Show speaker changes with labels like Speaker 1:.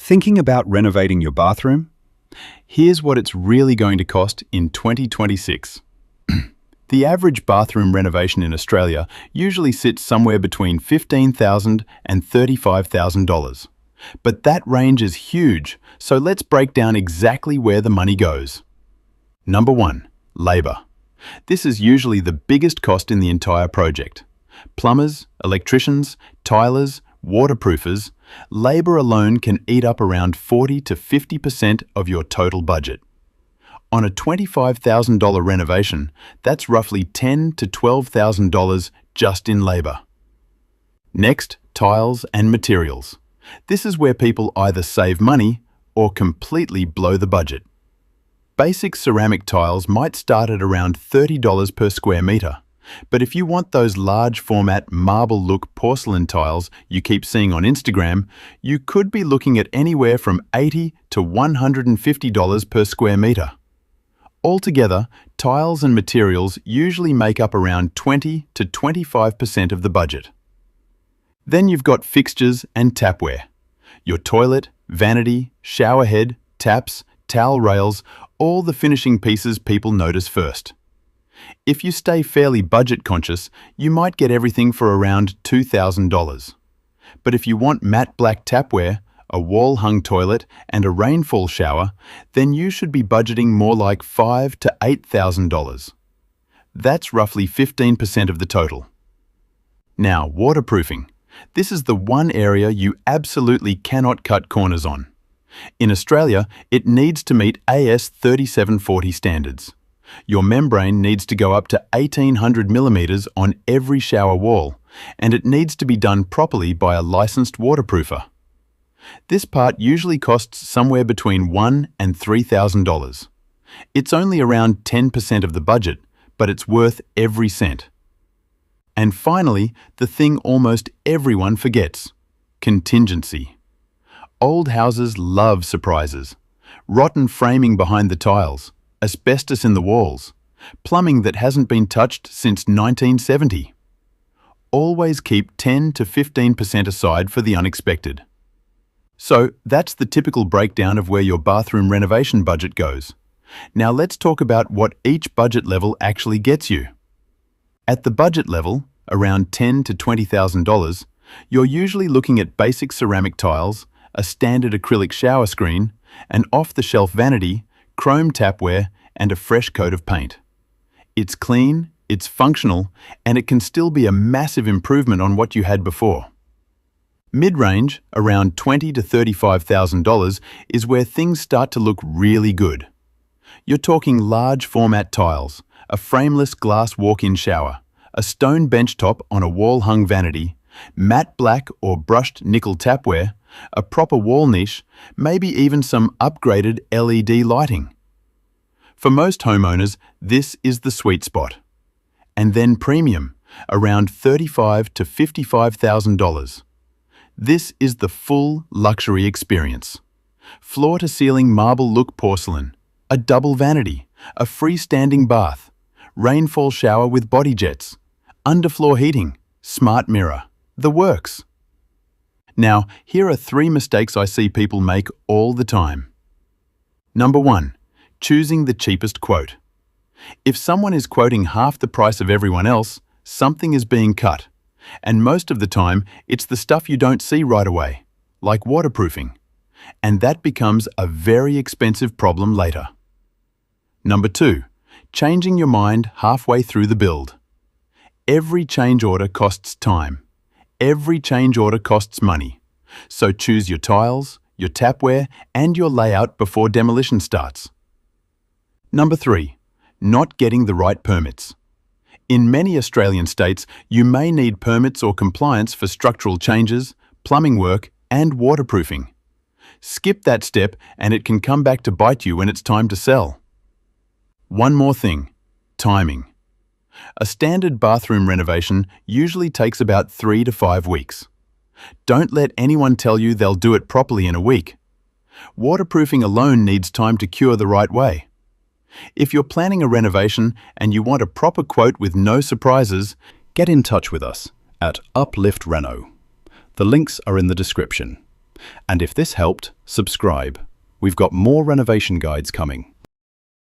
Speaker 1: Thinking about renovating your bathroom? Here's what it's really going to cost in 2026. The average bathroom renovation in Australia usually sits somewhere between $15,000 and $35,000. But that range is huge, so let's break down exactly where the money goes. Number 1. Labour. This is usually the biggest cost in the entire project. Plumbers, electricians, tilers, waterproofers, labour alone can eat up around 40 to 50% of your total budget. On a $25,000 renovation, that's roughly $10,000 to $12,000 just in labour. Next, tiles and materials. This is where people either save money or completely blow the budget. Basic ceramic tiles might start at around $30 per square metre. But if you want those large format marble look porcelain tiles you keep seeing on Instagram, you could be looking at anywhere from $80 to $150 per square metre. Altogether, tiles and materials usually make up around 20 to 25% of the budget. Then you've got fixtures and tapware. Your toilet, vanity, shower head, taps, towel rails, all the finishing pieces people notice first. If you stay fairly budget conscious, you might get everything for around $2,000. But if you want matte black tapware, a wall-hung toilet, and a rainfall shower, then you should be budgeting more like $5,000 to $8,000. That's roughly 15% of the total. Now, waterproofing. This is the one area you absolutely cannot cut corners on. In Australia, it needs to meet AS 3740 standards. Your membrane needs to go up to 1800 millimeters on every shower wall, and it needs to be done properly by a licensed waterproofer. This part usually costs somewhere between $1,000 and $3,000. It's only around 10% of the budget, but it's worth every cent. And finally, the thing almost everyone forgets: contingency. Old houses love surprises. Rotten framing behind the tiles, asbestos in the walls, plumbing that hasn't been touched since 1970. Always keep 10 to 15% aside for the unexpected. So that's the typical breakdown of where your bathroom renovation budget goes. Now let's talk about what each budget level actually gets you. At the budget level, around $10,000 to $20,000, you're usually looking at basic ceramic tiles, a standard acrylic shower screen, an off-the-shelf vanity, chrome tapware, and a fresh coat of paint. It's clean, it's functional, and it can still be a massive improvement on what you had before. Mid-range, around $20,000 to $35,000, is where things start to look really good. You're talking large format tiles, a frameless glass walk-in shower, a stone benchtop on a wall-hung vanity, matte black or brushed nickel tapware, a proper wall niche, maybe even some upgraded LED lighting. For most homeowners, this is the sweet spot. And then premium, around $35,000 to $55,000. This is the full luxury experience. Floor-to-ceiling marble look porcelain, a double vanity, a freestanding bath, rainfall shower with body jets, underfloor heating, smart mirror, the works. Now, here are 3 mistakes I see people make all the time. Number 1. Choosing the cheapest quote. If someone is quoting half the price of everyone else, something is being cut. And most of the time, it's the stuff you don't see right away, like waterproofing. And that becomes a very expensive problem later. Number 2. Changing your mind halfway through the build. Every change order costs time. Every change order costs money. So choose your tiles, your tapware, and your layout before demolition starts. Number 3. Not getting the right permits. In many Australian states, you may need permits or compliance for structural changes, plumbing work, and waterproofing. Skip that step and it can come back to bite you when it's time to sell. One more thing: timing. A standard bathroom renovation usually takes about 3 to 5 weeks. Don't let anyone tell you they'll do it properly in a week. Waterproofing alone needs time to cure the right way. If you're planning a renovation and you want a proper quote with no surprises, get in touch with us at Uplift Reno. The links are in the description. And if this helped, subscribe. We've got more renovation guides coming.